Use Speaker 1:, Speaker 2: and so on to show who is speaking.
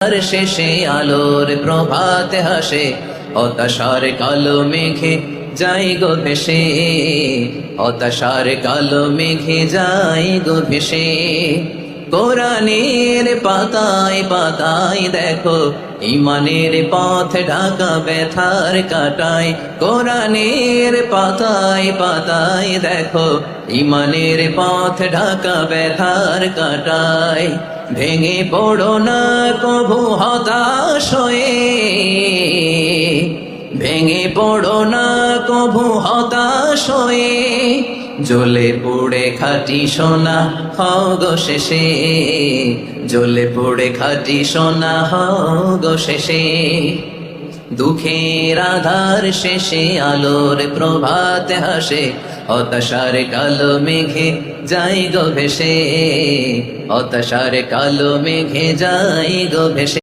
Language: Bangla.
Speaker 1: আর শেষে আলোর প্রভাতে হাসে, হতাশার কালো মেঘে যাই গো ভেসে, হতাশার কালো মেঘে যাই গো ভেসে। কোরআনের পাতায় পাতায় দেখো ইমানের পথ ঢাকা ব্যথার কাটায়। কোরআনের পাতায় পাতায় দেখো ইমানের পথ ঢাকা ব্যথার কাটায়। ভেঙে পড়ো না কভু হতাশ হয়ে, ভেঙে পড়ো না কভু হতাশ হয়ে, জ্বলে পুড়ে খাঁটি সোনা হও গো শেষে, জ্বলে পুড়ে খাঁটি সোনা হও গো শেষে। দুঃখের আধার শেষে আলোর প্রভাতে হাসে, হতাশার কালো মেঘে যাই গো ভেসে, হতাশার কালো মেঘে যাই গো ভেসে।